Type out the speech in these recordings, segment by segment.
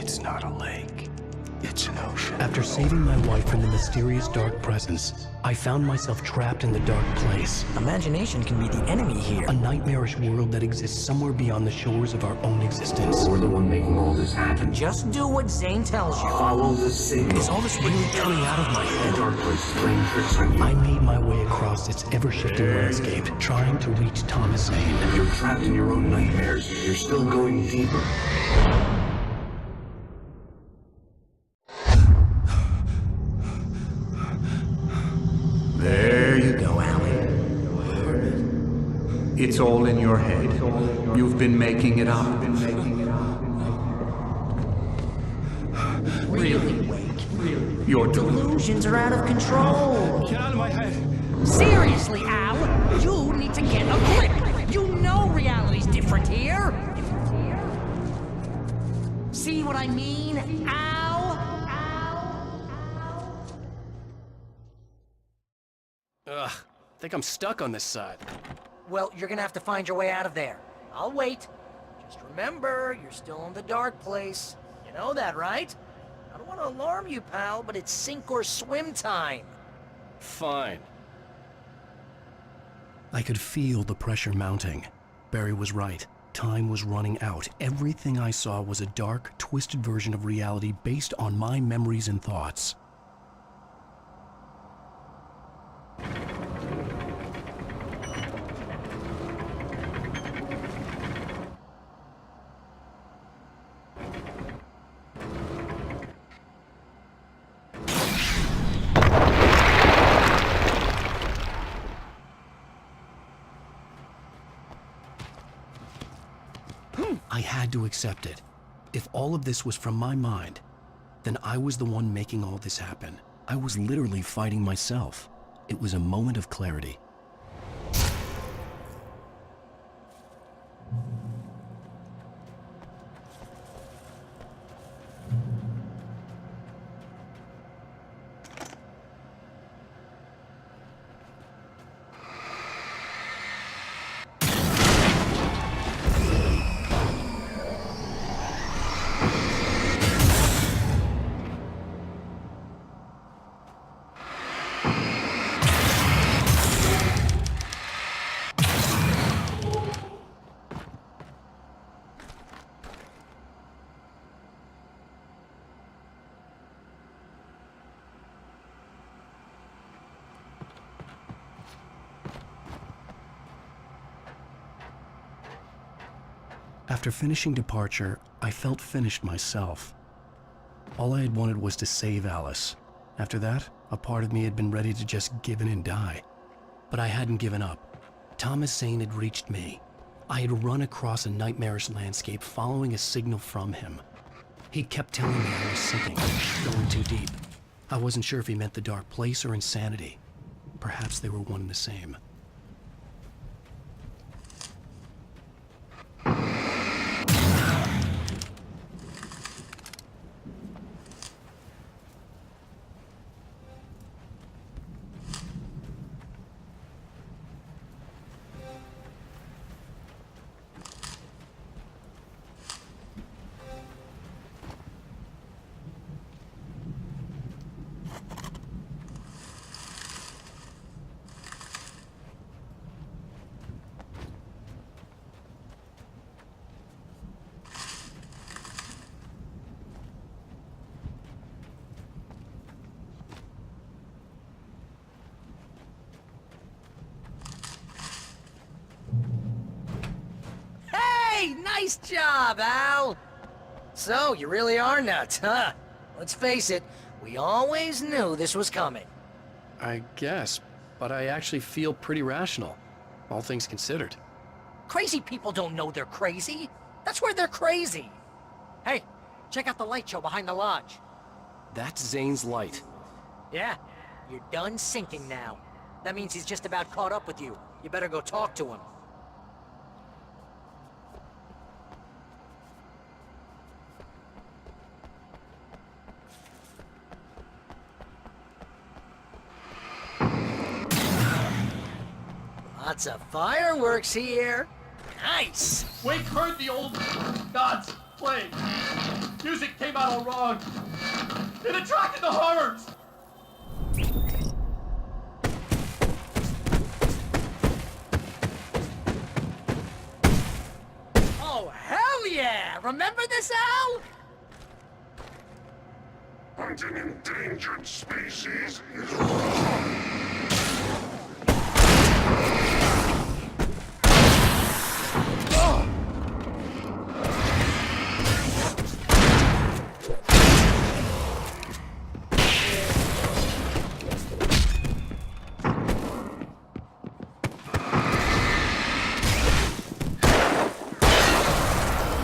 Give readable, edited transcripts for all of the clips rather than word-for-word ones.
It's not a lake. It's an ocean. After saving my wife from the mysterious dark presence, I found myself trapped in the dark place. Imagination can be the enemy here. A nightmarish world that exists somewhere beyond the shores of our own existence. We're the one making all this happen. Just do what Zane tells you. Follow the signal. Is all this really coming out of my head? The dark place is playing tricks on you. I made my way across its ever-shifting landscape, trying to reach Thomas Zane. You're trapped in your own nightmares. You're still going deeper. There you go, Alan. It's all in your head. You've been making it up. Really, Wake? Your Delusions are out of control. Get out of my head. Seriously, Al, you need to get a grip. You know reality's different here. See what I mean, Al? Ugh, I think I'm stuck on this side. Well, you're gonna have to find your way out of there. I'll wait. Just remember, you're still in the dark place. You know that, right? I don't want to alarm you, pal, but it's sink or swim time. Fine. I could feel the pressure mounting. Barry was right. Time was running out. Everything I saw was a dark, twisted version of reality based on my memories and thoughts. I had to accept it. If all of this was from my mind, then I was the one making all this happen. I was literally fighting myself. It was a moment of clarity. After finishing Departure, I felt finished myself. All I had wanted was to save Alice. After that, a part of me had been ready to just give in and die. But I hadn't given up. Thomas Zane had reached me. I had run across a nightmarish landscape following a signal from him. He kept telling me I was sinking, going too deep. I wasn't sure if he meant the dark place or insanity. Perhaps they were one and the same. Hey, nice job, Al! So, you really are nuts, huh? Let's face it, we always knew this was coming. I guess, but I actually feel pretty rational, all things considered. Crazy people don't know they're crazy. That's where they're crazy. Hey, check out the light show behind the lodge. That's Zane's light. Yeah, you're done sinking now. That means he's just about caught up with you. You better go talk to him. Lots of fireworks here. Nice. Wake heard the old gods play. Music came out all wrong. It attracted the horrors. Oh, hell yeah! Remember this, Al? Hunting endangered species is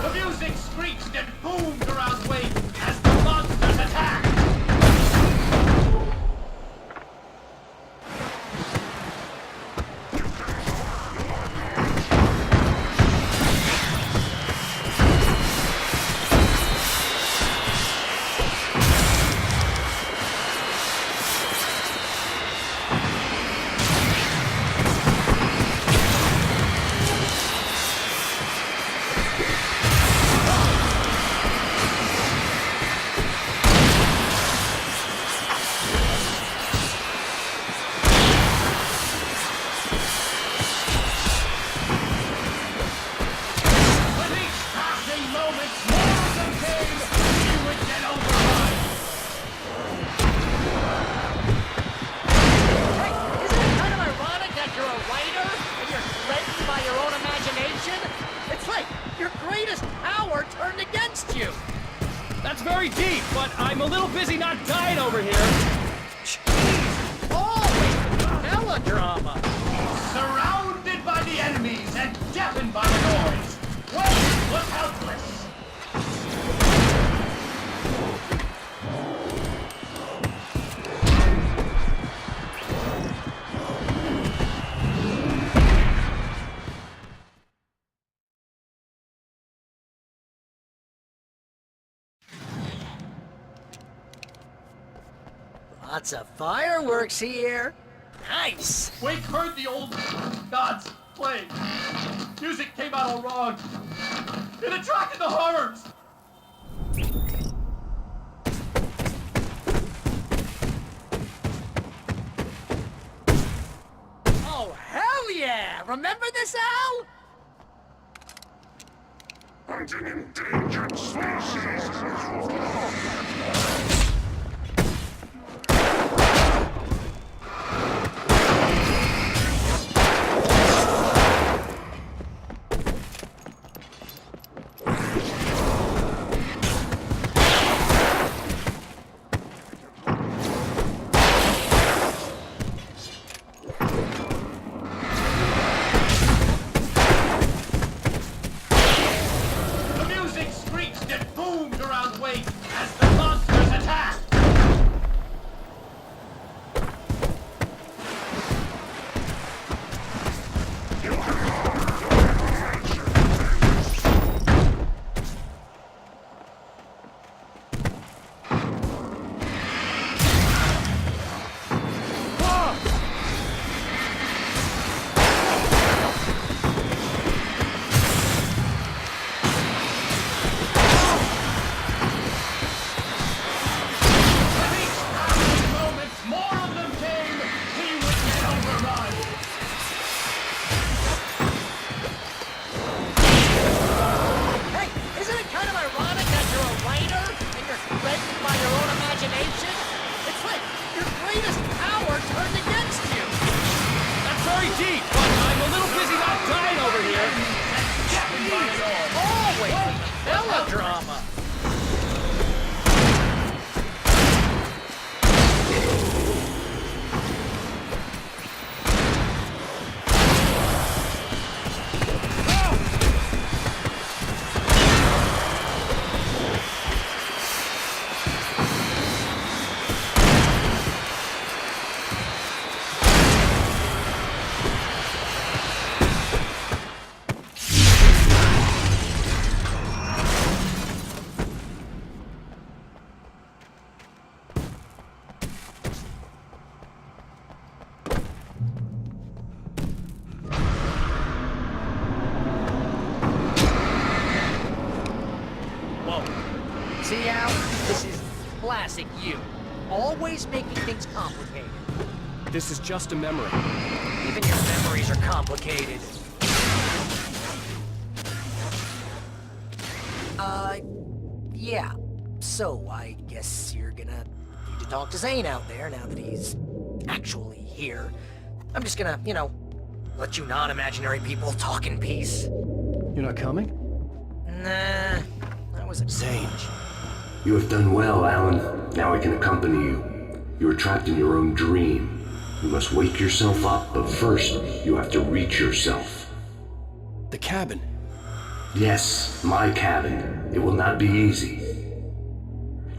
The music screeched and boomed around Wake as the monsters attacked. With each passing moment, more of them came. He would get overrun. Hey, isn't it kind of ironic that you're a writer and you're threatened by your own imagination? It's like your greatest power turned against you. That's very deep, but I'm a little busy not dying over here. Always melodrama. Surrounded by the enemies and deafened by the noise, Wake was helpless. Lots of fireworks here. Nice. Wake heard the old gods play. Music came out all wrong. It attracted the horrors. Oh, hell yeah! Remember this, Al? hunting endangered species is The music screeched and boomed around Wake as the monsters attacked. With each passing moment, more of them came. He would get overrun. Hey, isn't it kind of ironic that you're a writer and you're threatened by your own imagination? It's like your greatest power turned against you. That's very deep, but I'm a little busy not dying over here. Deafened by the noise. Always melodrama. See, Al? This is classic you. Always making things complicated. This is just a memory. Even your memories are complicated. Yeah. So, I guess you're gonna need to talk to Zane out there now that he's actually here. I'm just gonna, let you non-imaginary people talk in peace. You're not coming? Nah, that was a Zane. You have done well, Alan. Now I can accompany you. You are trapped in your own dream. You must wake yourself up, but first, you have to reach yourself. The cabin. Yes, my cabin. It will not be easy.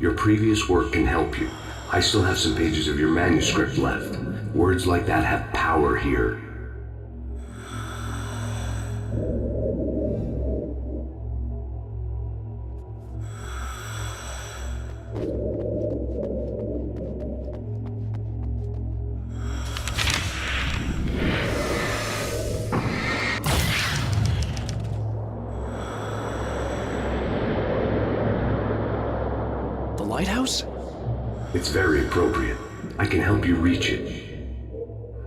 Your previous work can help you. I still have some pages of your manuscript left. Words like that have power here. The lighthouse? It's very appropriate. I can help you reach it.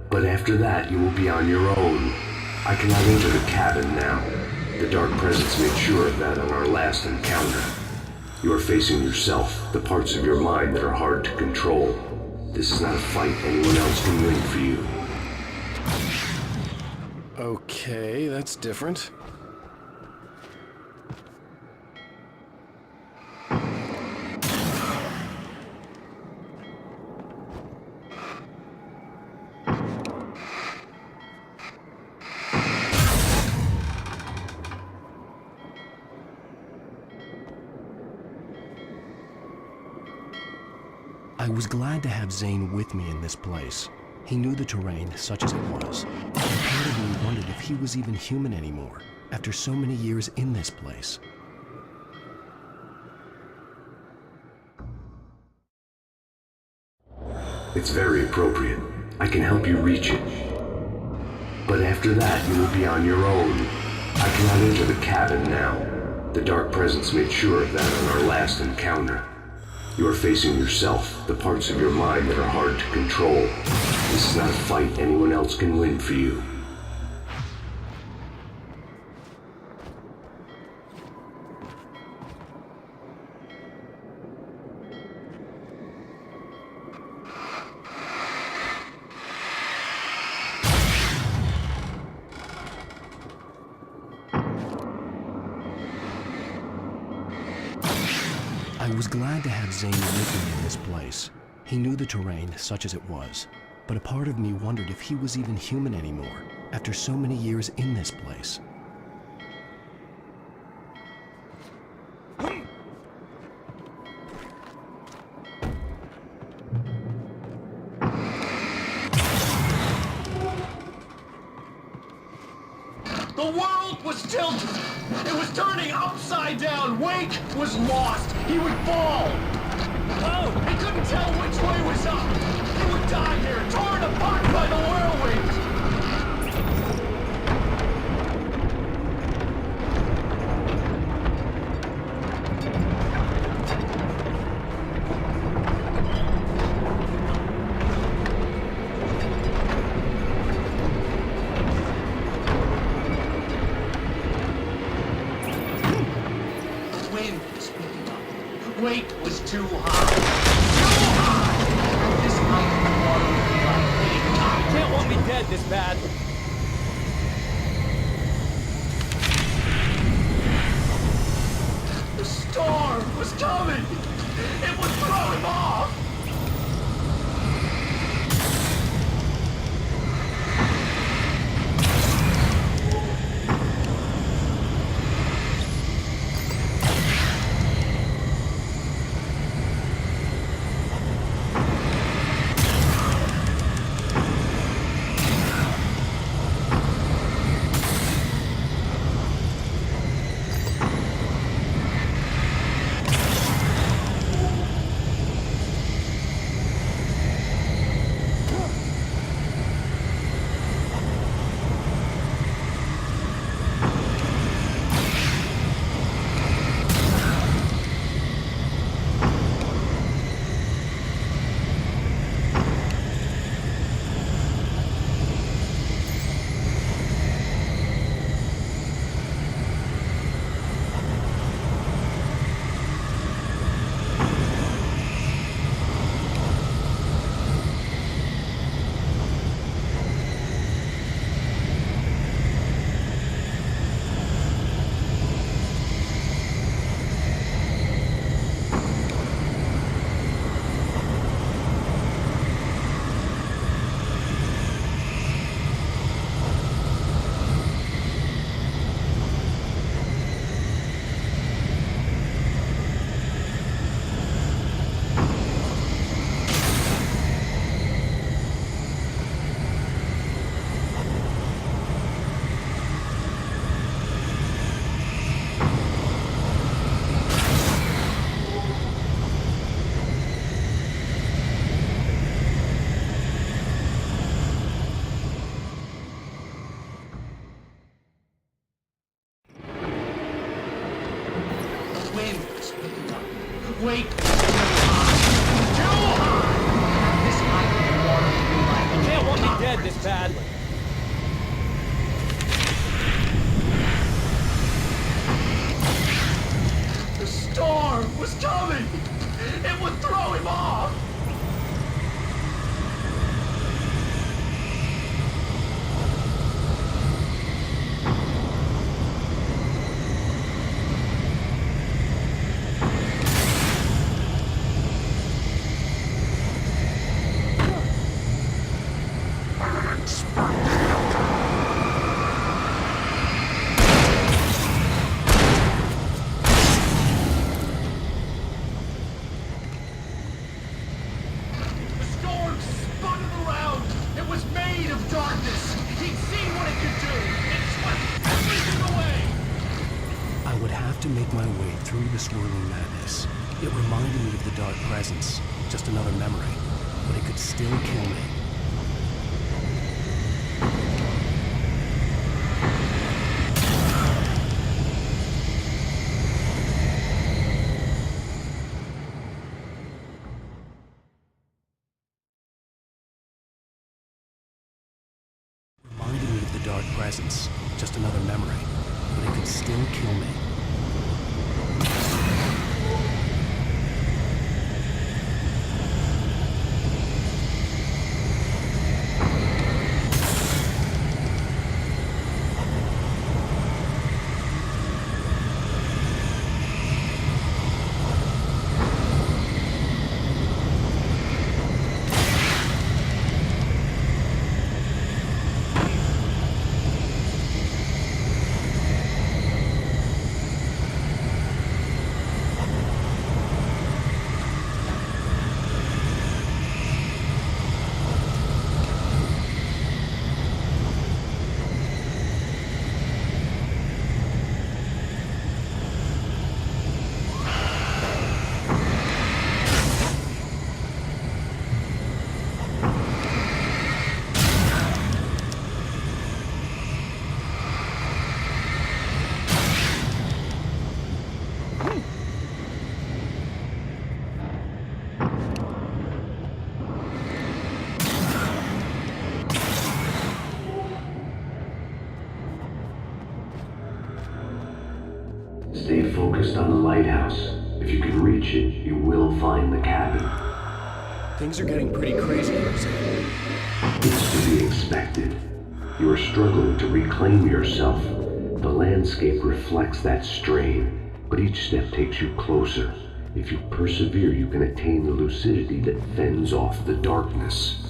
But after that, you will be on your own. I cannot enter the cabin now. The Dark Presence made sure of that on our last encounter. You are facing yourself, the parts of your mind that are hard to control. This is not a fight anyone else can win for you. Okay, that's different. I was glad to have Zane with me in this place. He knew the terrain, such as it was. And part of me wondered if he was even human anymore, after so many years in this place. It's very appropriate. I can help you reach it. But after that, you will be on your own. I cannot enter the cabin now. The Dark Presence made sure of that on our last encounter. You are facing yourself, the parts of your mind that are hard to control. This is not a fight anyone else can win for you. I was glad to have Zane with me in this place. He knew the terrain, such as it was. But a part of me wondered if he was even human anymore, after so many years in this place. The world was tilted. It was turning upside down. Wake was lost. He would fall. Oh! He couldn't tell which way was up. He would die here, torn apart by the whirlwind. Weight was too high. Too high! This night the water would be like hitting top. You can't want me dead this bad. The storm was coming! It would throw him off! wind was picking up. Wake was too high! This height of the water would be like... You can't want me dead this badly. The storm was coming! It would throw him off! To make my way through the swirling madness. It reminded me of the dark presence, just another memory, but it could still kill me. Reminded me of the dark presence, just another memory, but it could still kill me. Stay focused on the lighthouse. If you can reach it, you will find the cabin. Things are getting pretty crazy here, Sam. It's to be expected. You are struggling to reclaim yourself. The landscape reflects that strain, but each step takes you closer. If you persevere, you can attain the lucidity that fends off the darkness.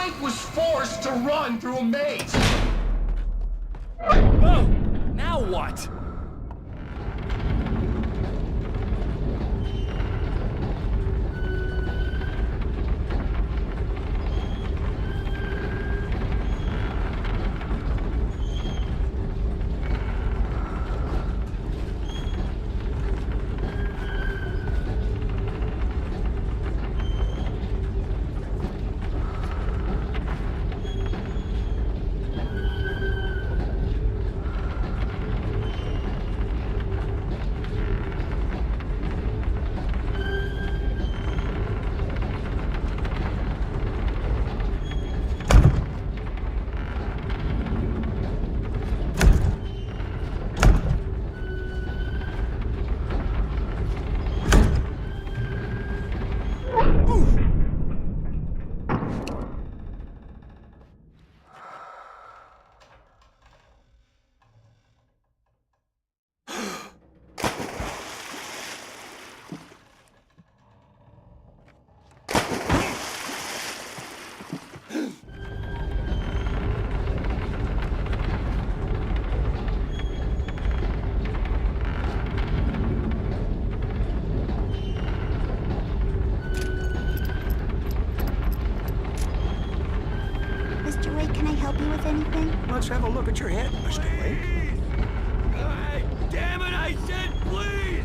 Wake was forced to run through a maze. Oh, now what? Mr. Wake, can I help you with anything? Let's have a look at your head, Mr. Wake. Hey, damn it, I said please!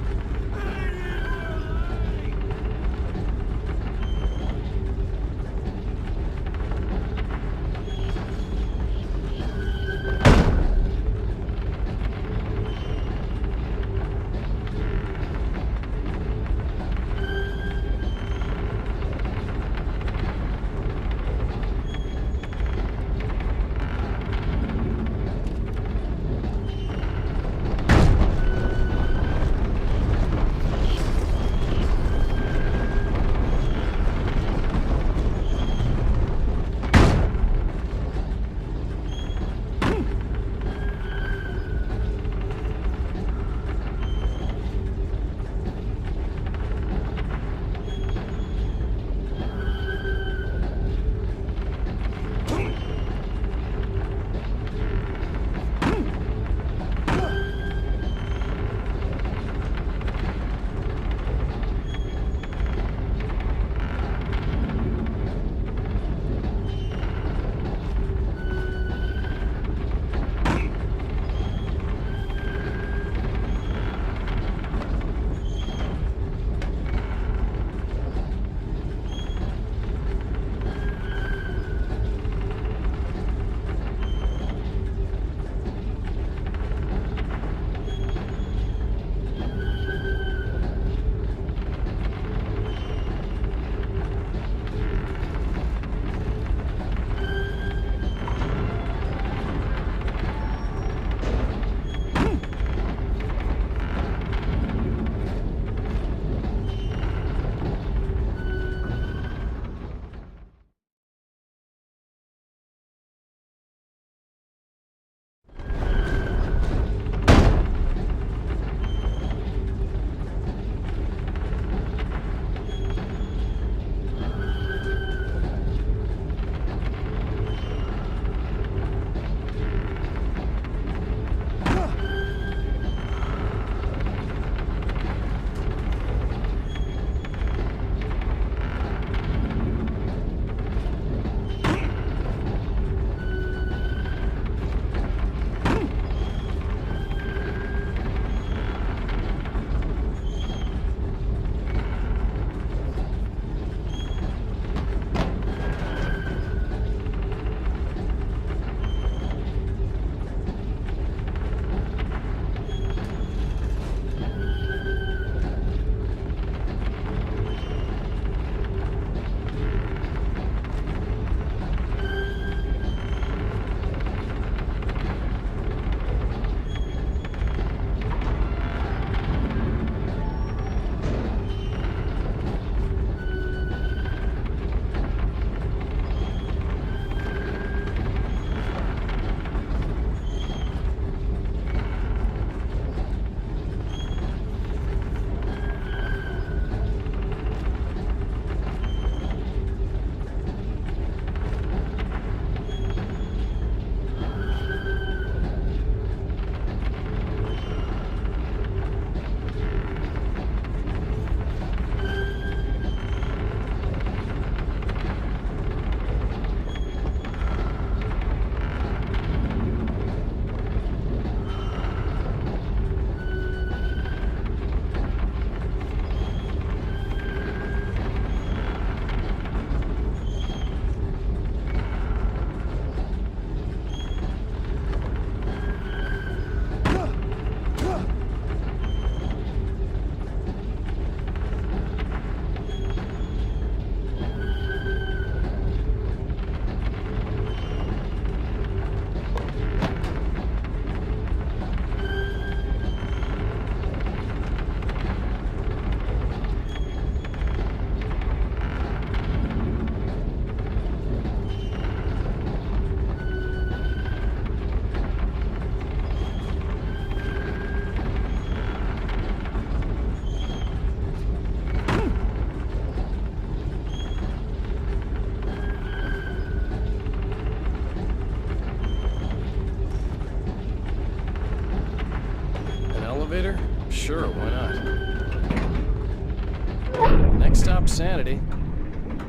sanity.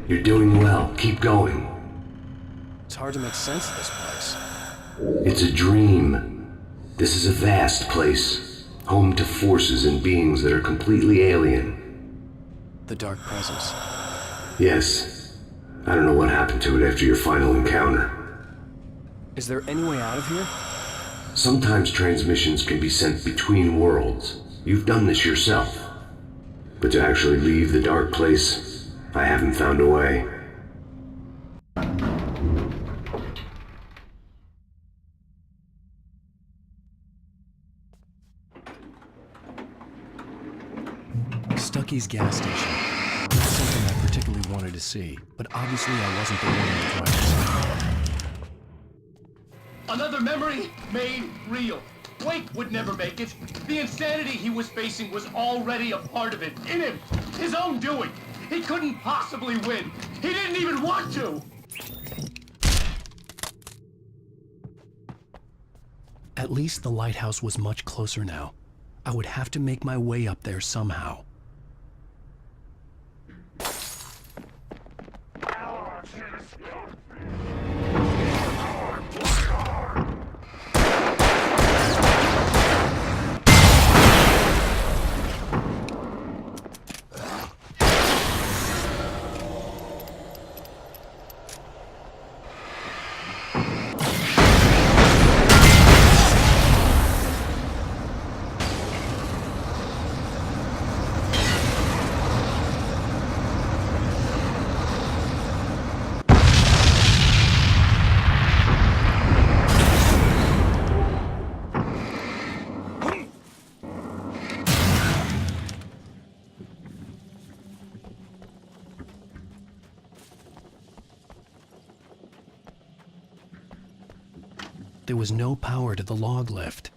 You're doing well. Keep going. It's hard to make sense of this place. It's a dream. This is a vast place, home to forces and beings that are completely alien. The Dark Presence. Yes. I don't know what happened to it after your final encounter. Is there any way out of here? Sometimes transmissions can be sent between worlds. You've done this yourself. But to actually leave the dark place, I haven't found a way. Stucky's gas station. Not something I particularly wanted to see, but obviously I wasn't the one in the driver's seat. Another memory made real. Wake would never make it. The insanity he was facing was already a part of it, in him. His own doing. He couldn't possibly win. He didn't even want to. At least the lighthouse was much closer now. I would have to make my way up there somehow. There was no power to the log lift.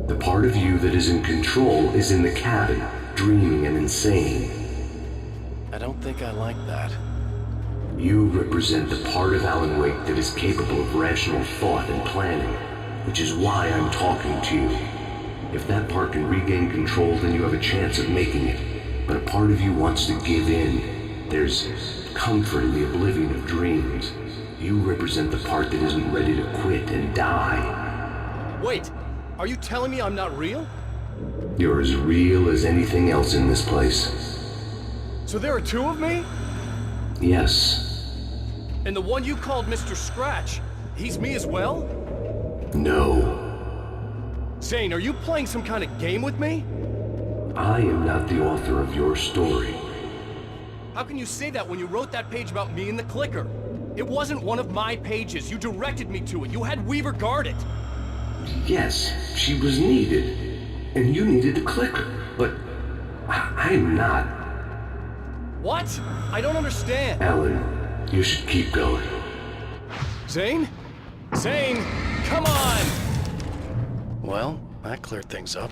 The part of you that is in control is in the cabin, dreaming and insane. I don't think I like that. You represent the part of Alan Wake that is capable of rational thought and planning, which is why I'm talking to you. If that part can regain control, then you have a chance of making it. But a part of you wants to give in. There's comfort in the oblivion of dreams. You represent the part that isn't ready to quit and die. Wait, are you telling me I'm not real? You're as real as anything else in this place. So there are two of me? Yes. And the one you called Mr. Scratch, he's me as well? No. Zane, are you playing some kind of game with me? I am not the author of your story. How can you say that when you wrote that page about me and the clicker? It wasn't one of my pages. You directed me to it. You had Weaver guard it. Yes, she was needed. And you needed the clicker. But I'm not. What? I don't understand. Alan, you should keep going. Zane? Zane, come on! Well, that cleared things up.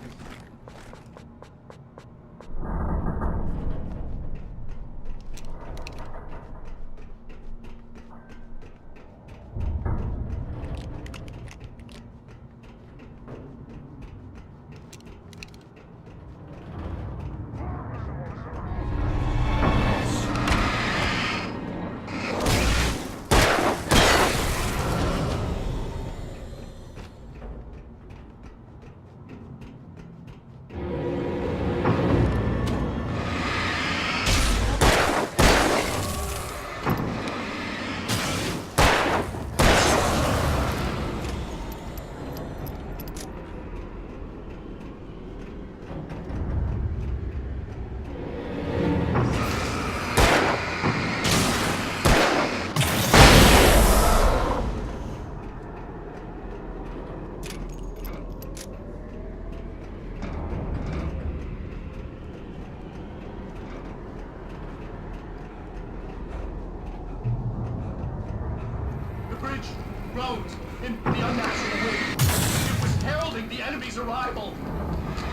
Road in the unnatural wind. It was heralding the enemy's arrival.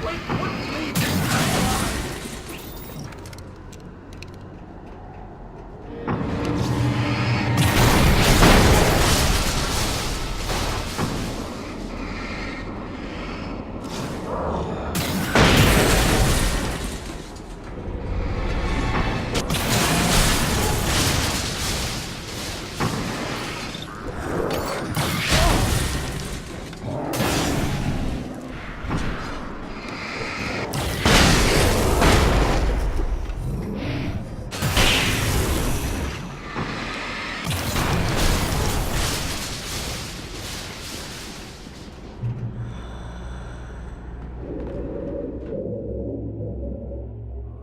Wait, wouldn't leave this alive.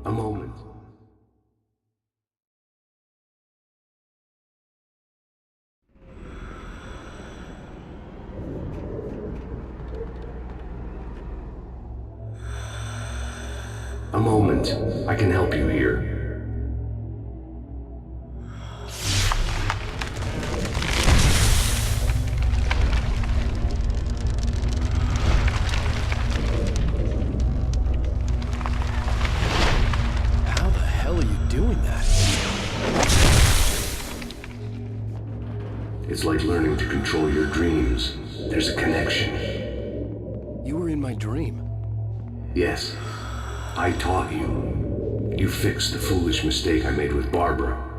A moment. A moment. I can help you here. How the hell are you doing that? It's like learning to control your dreams. There's a connection. You were in my dream. Yes, I taught you. You fixed the foolish mistake I made with Barbara.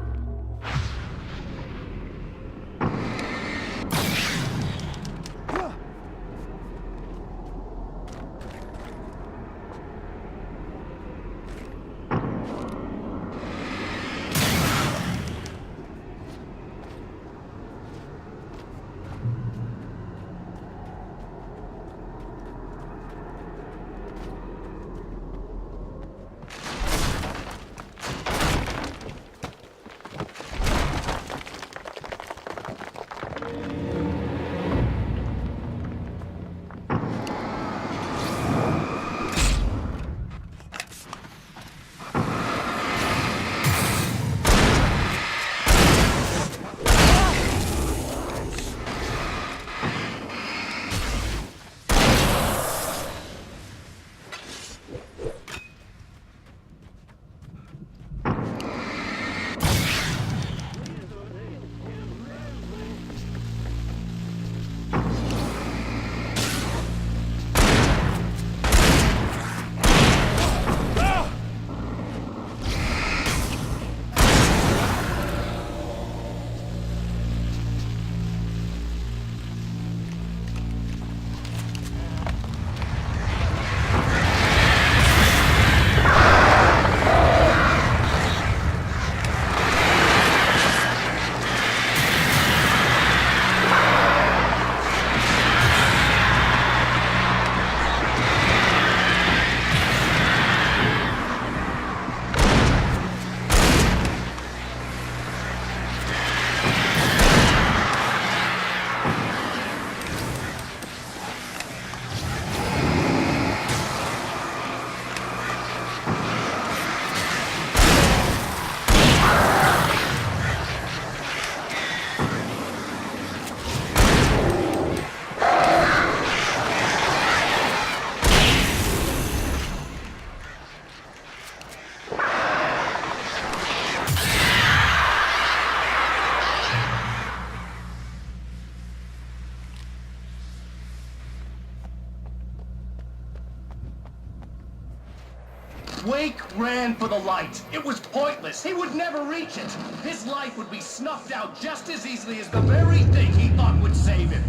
ran for the light. It was pointless. He would never reach it. His life would be snuffed out just as easily as the very thing he thought would save him.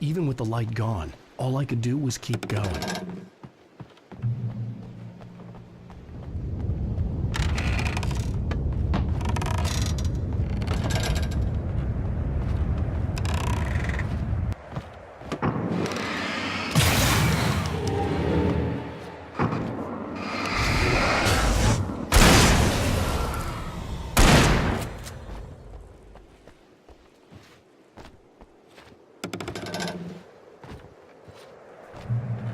Even with the light gone, all I could do was keep going.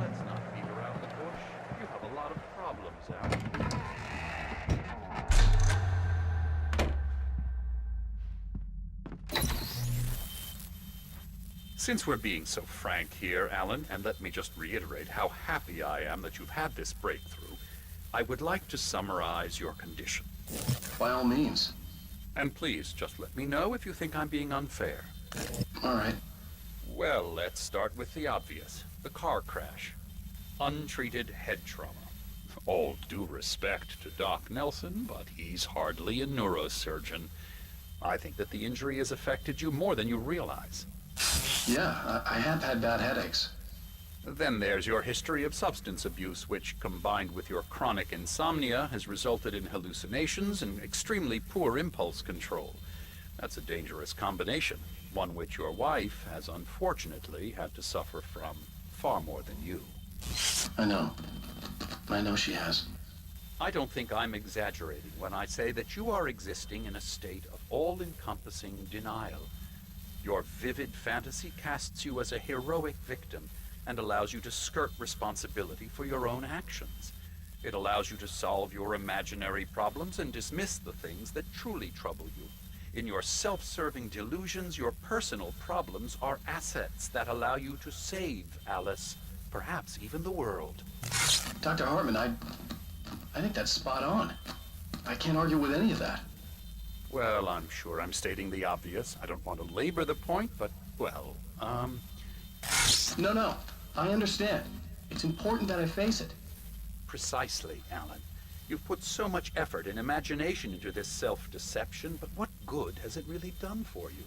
Let's not beat around the bush. You have a lot of problems, Alan. Since we're being so frank here, Alan, and let me just reiterate how happy I am that you've had this breakthrough, I would like to summarize your condition. By all means. And please, just let me know if you think I'm being unfair. All right. Well, let's start with the obvious. The car crash. Untreated head trauma. All due respect to Doc Nelson, but he's hardly a neurosurgeon. I think that the injury has affected you more than you realize. Yeah, I have had bad headaches. Then there's your history of substance abuse, which, combined with your chronic insomnia, has resulted in hallucinations and extremely poor impulse control. That's a dangerous combination, one which your wife has unfortunately had to suffer from far more than you. I know. I know she has. I don't think I'm exaggerating when I say that you are existing in a state of all-encompassing denial. Your vivid fantasy casts you as a heroic victim and allows you to skirt responsibility for your own actions. It allows you to solve your imaginary problems and dismiss the things that truly trouble you. In your self-serving delusions, your personal problems are assets that allow you to save Alice, perhaps even the world. Dr. Hartman, I think that's spot on. I can't argue with any of that. Well, I'm sure I'm stating the obvious. I don't want to labor the point, but, well, No, I understand. It's important that I face it. Precisely, Alan. You've put so much effort and imagination into this self-deception, but what good has it really done for you?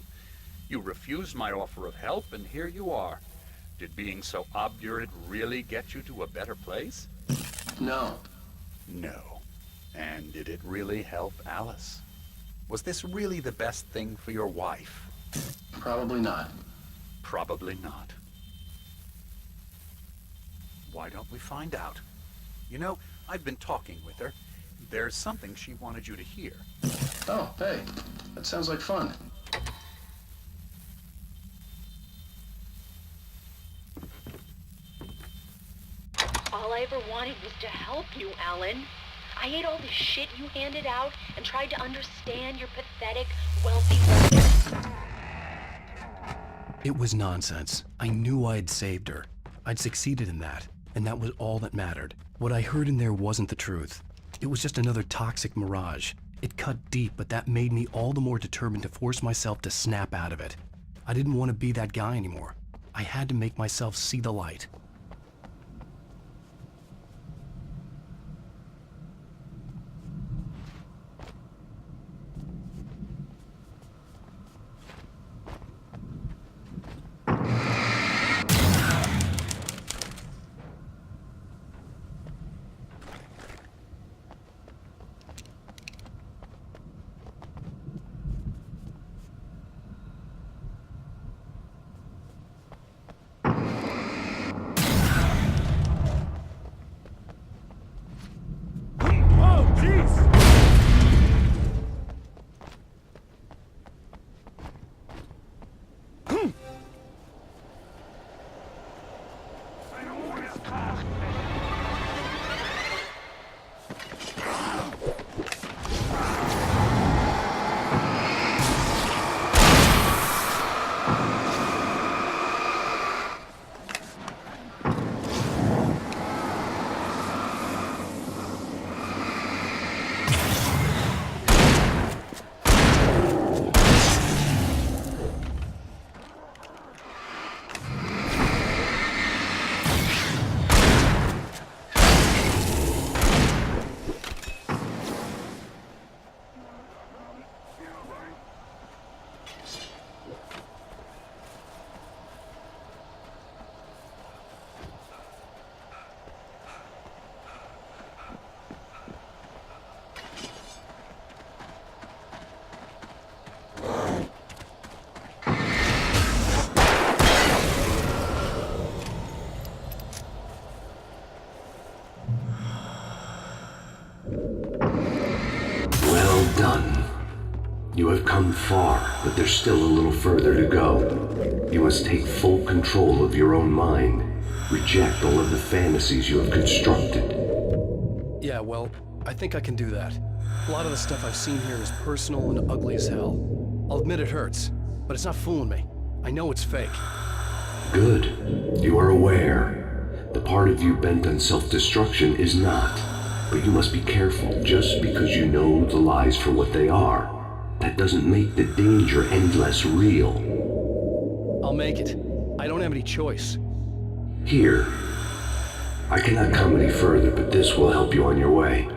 You refused my offer of help, and here you are. Did being so obdurate really get you to a better place? No. No. And did it really help Alice? Was this really the best thing for your wife? Probably not. Probably not. Why don't we find out? You know, I've been talking with her. There's something she wanted you to hear. Oh, hey. That sounds like fun. All I ever wanted was to help you, Alan. I ate all the shit you handed out and tried to understand your pathetic, wealthy woman. It was nonsense. I knew I'd saved her. I'd succeeded in that, and that was all that mattered. What I heard in there wasn't the truth. It was just another toxic mirage. It cut deep, but that made me all the more determined to force myself to snap out of it. I didn't want to be that guy anymore. I had to make myself see the light. done. You have come far, but there's still a little further to go. You must take full control of your own mind. Reject all of the fantasies you have constructed. Yeah, well, I think I can do that. A lot of the stuff I've seen here is personal and ugly as hell. I'll admit it hurts, but it's not fooling me. I know it's fake. Good. You are aware. The part of you bent on self-destruction is not. But you must be careful. Just because you know the lies for what they are, that doesn't make the danger any less real. I'll make it. I don't have any choice. Here. I cannot come any further, but this will help you on your way.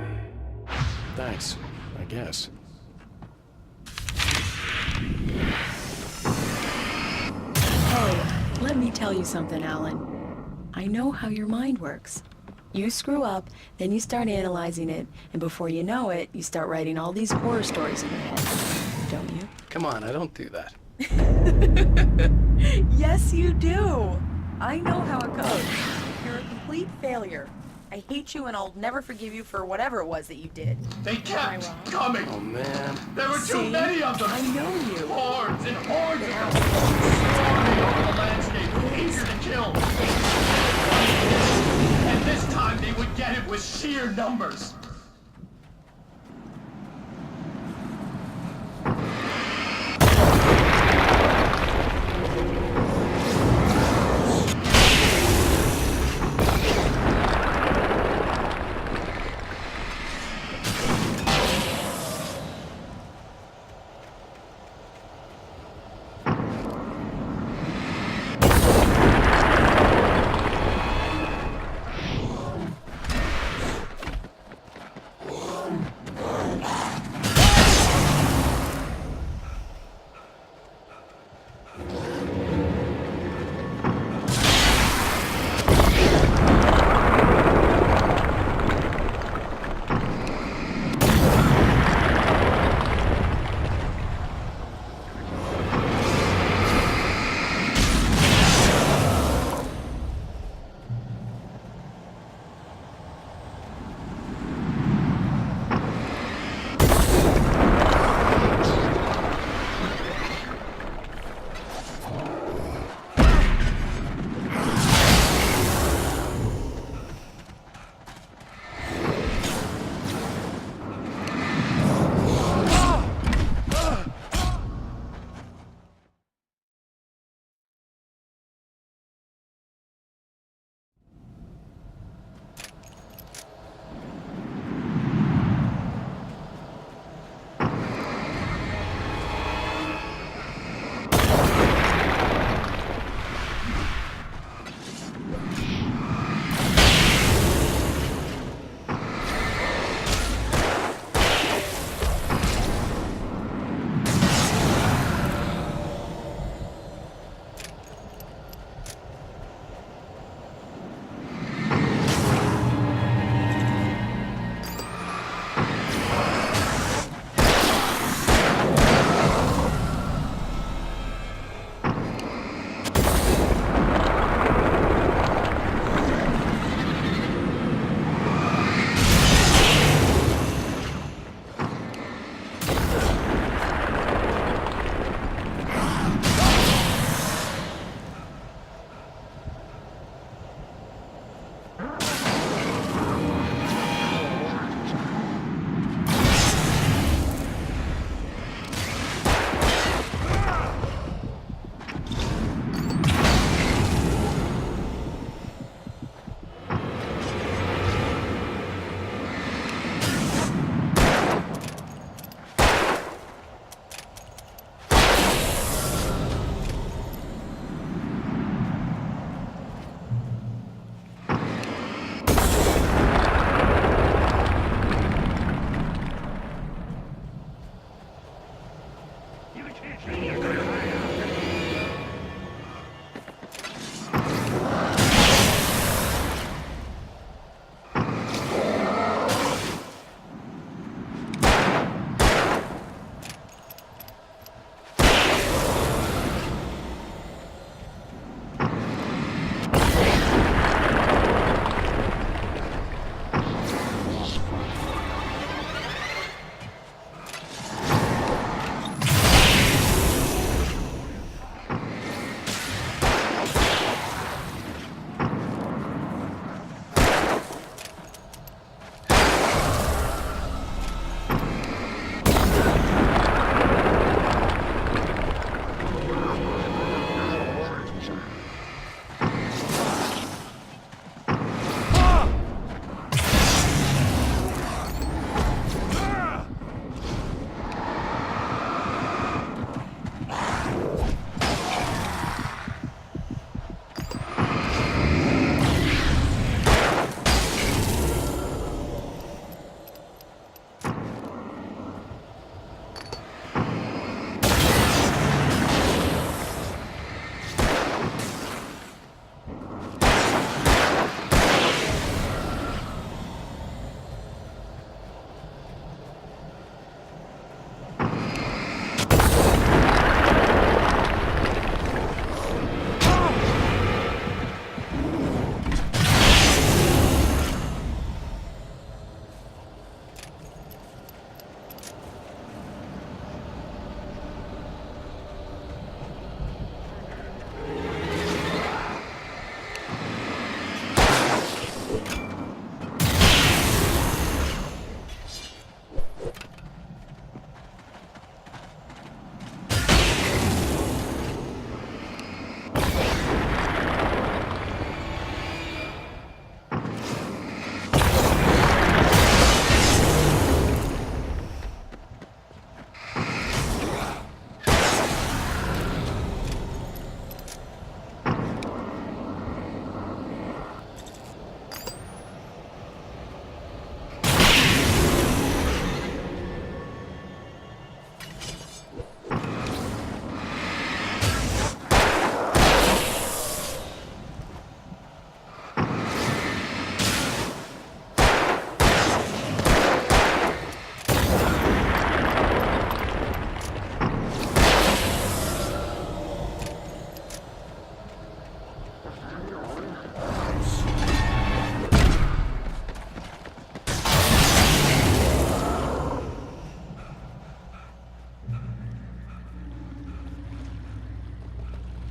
Thanks, I guess. Hey, let me tell you something, Alan. I know how your mind works. You screw up, then you start analyzing it, and before you know it, you start writing all these horror stories in your head. Don't you? Come on, I don't do that. Yes, you do. I know how it goes. You're a complete failure. I hate you and I'll never forgive you for whatever it was that you did. They kept coming. Oh man. There were too many of them. I know you. Hordes and hordes of them. Swarming over the landscape, eager to kill. And this time they would get it with sheer numbers.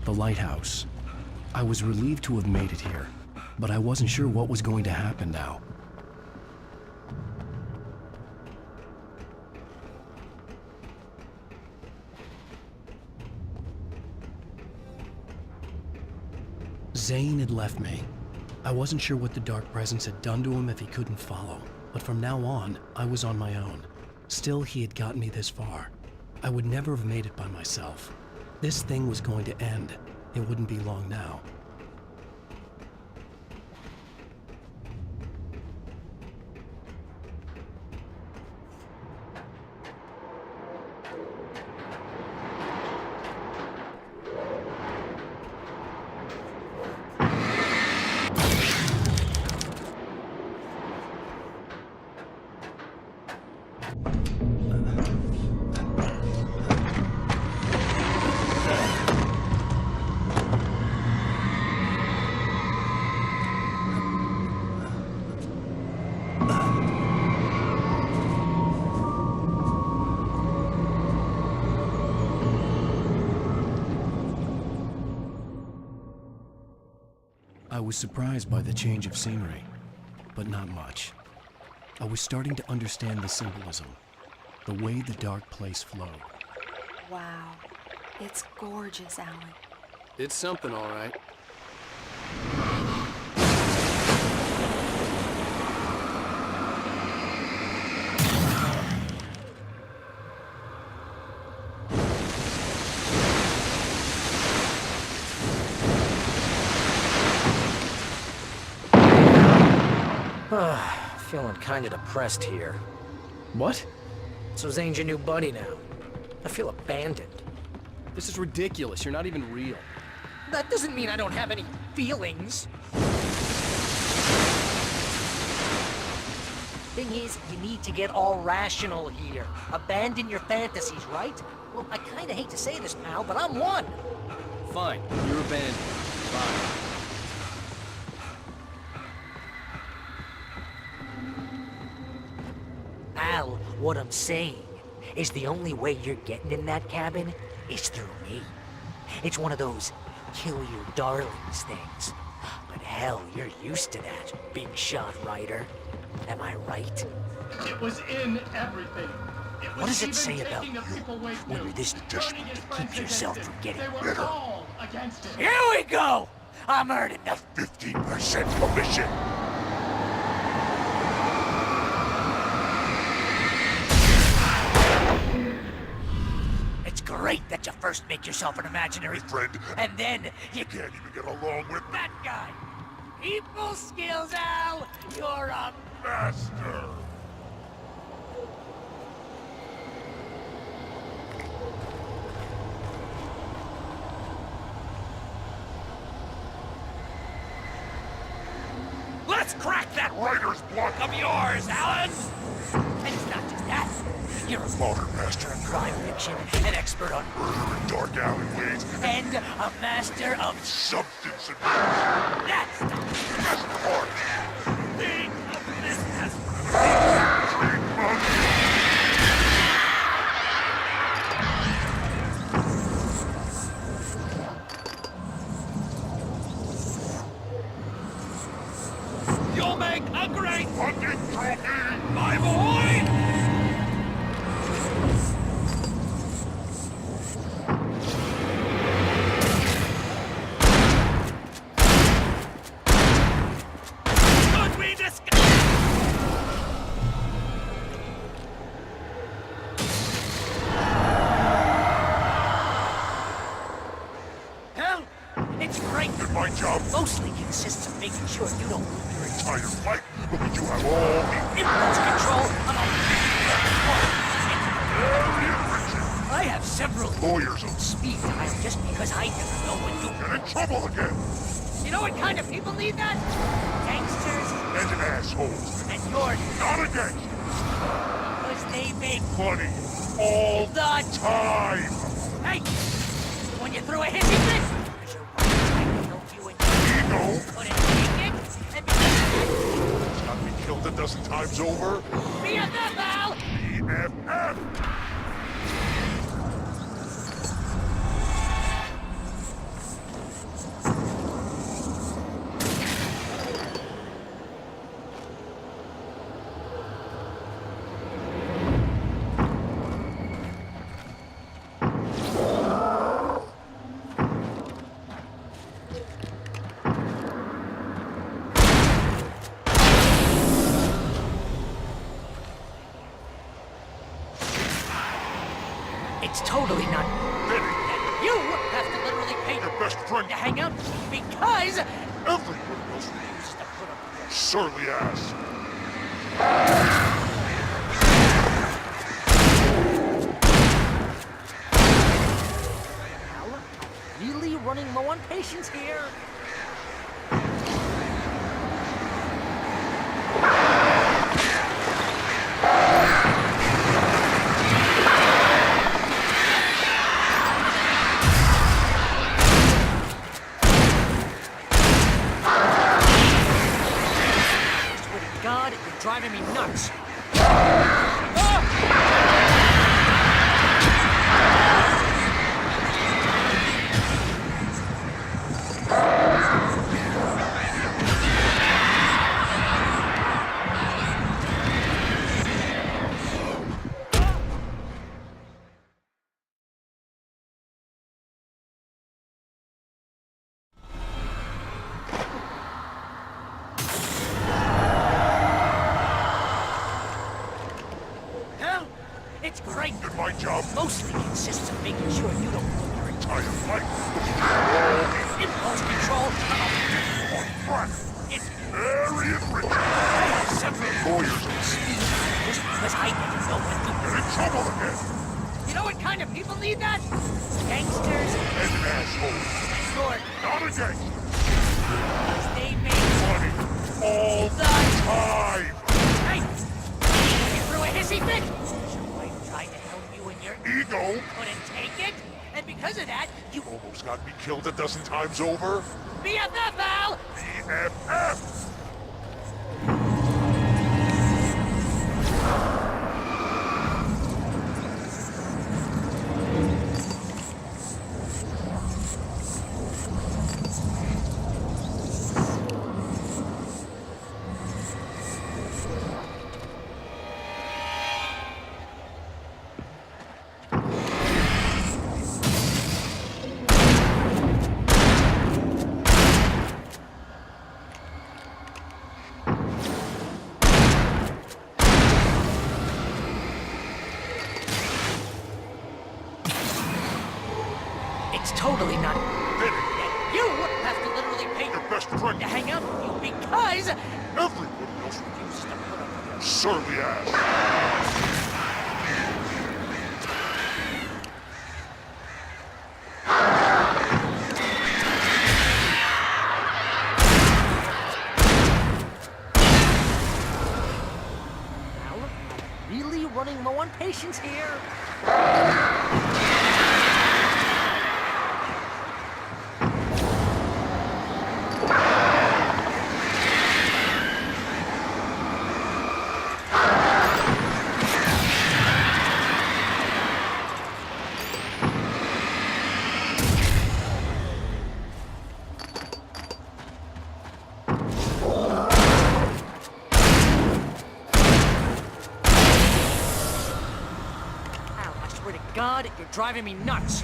The lighthouse. I was relieved to have made it here, but I wasn't sure what was going to happen now. Zane had left me. I wasn't sure what the Dark Presence had done to him if he couldn't follow, but from now on, I was on my own. Still, he had gotten me this far. I would never have made it by myself. This thing was going to end. It wouldn't be long now. I was surprised by the change of scenery, but not much. I was starting to understand the symbolism, the way the dark place flowed. Wow. It's gorgeous, Alan. It's something, all right. Feeling kinda depressed here. What? So Zane's your new buddy now. I feel abandoned. This is ridiculous. You're not even real. That doesn't mean I don't have any feelings. Thing is, you need to get all rational here. Abandon your fantasies, right? Well, I kinda hate to say this, pal, but I'm one. Fine. You're abandoned. Fine. Al, what I'm saying is the only way you're getting in that cabin is through me. It's one of those kill your darlings things. But hell, you're used to that, big shot writer. Am I right? It was in everything. It was What does it even say about taking the you people Wake when knew, you're this desperate turning his to friends keep yourself against from him. getting They were bitter? all against him. Here we go! I'm earning the 15% commission. It's great that you first make yourself an imaginary Friend, and then you can't even get along with that guy. People skills, Al. You're a master. Let's crack that Writer's block. of yours, Alan! And it's not just that. You're a Modern master master of crime fiction, an expert on murder in dark alleyways. and a master of Substance abuse. that's the Best part. thing of business. Drink money. You'll make a great Hunting trophy. my boy! Could we discuss? Hell, it's great. And my job Mostly consists of making sure you don't lose your entire fight. Look at you have all the impulse control on a very enriching. I have several Lawyers will speed dial just because I never know when you... get in trouble again. You know what kind of people need that? Gangsters, And assholes. and you're Not a gangster. because they make Money. All the... time. Hey! When you threw a hissy fit, because you're right, I killed you and Ego. you couldn't take it, and because It's got me killed a dozen times over. BFF, Al! BFF. It's totally not. Benny, And you have to literally pay your best friend. to hang out because Everyone else refuses to put up with surly ass. Al, I'm really running low on patience here. Swear to God, you're driving me nuts. Hell, it's great. And my job Mostly consists of making sure you don't ruin your entire life impulse control. on track. It's Very enriching. separate Lawyers speed just because I didn't know what to get in trouble again. do. You know what kind of people need that? Gangsters And assholes. short. Not a gangster. They make Money. All the time. Hey! You threw a hissy fit? Your wife tried to help you and your Ego couldn't take it? And because of that, you almost got me killed a dozen times over. BFF, Al! BFF. It's totally not. Benny, And you have to literally pay your best friend. to hang out with you because Everyone else refuses to put up with your surly ass. Al, I'm really running low on patience here. Al, I swear to God, you're driving me nuts.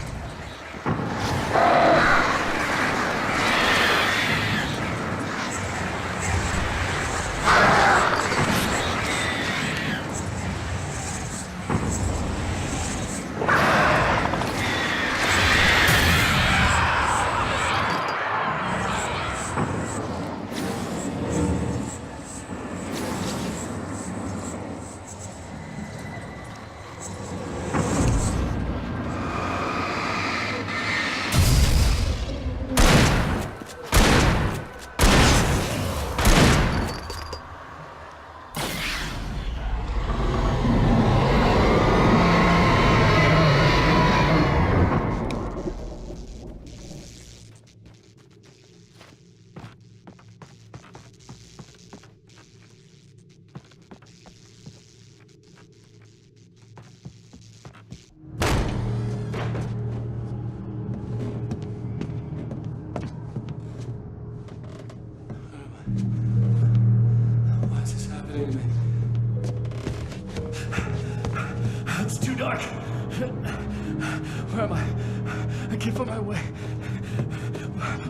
Why is this happening to me? It's too dark. Where am I? I can't find my way.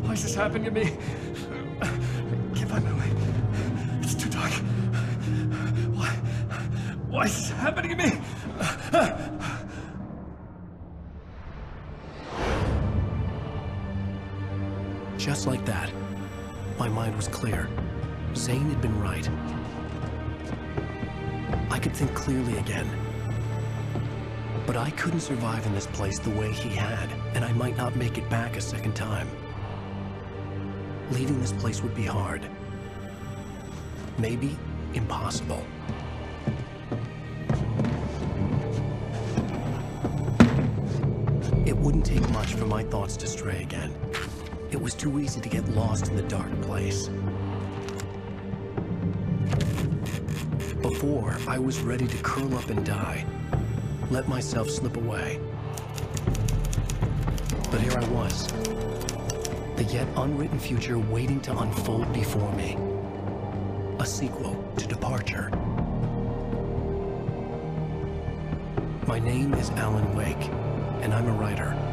Why is this happening to me? I can't find my way. It's too dark. Why is this happening to me? just like that, my mind was clear. Zane had been right. I could think clearly again. But I couldn't survive in this place the way he had, and I might not make it back a second time. Leaving this place would be hard. Maybe impossible. It wouldn't take much for my thoughts to stray again. It was too easy to get lost in the dark place. Before, I was ready to curl up and die, let myself slip away. But here I was, the yet unwritten future waiting to unfold before me. A sequel to Departure. My name is Alan Wake, and I'm a writer.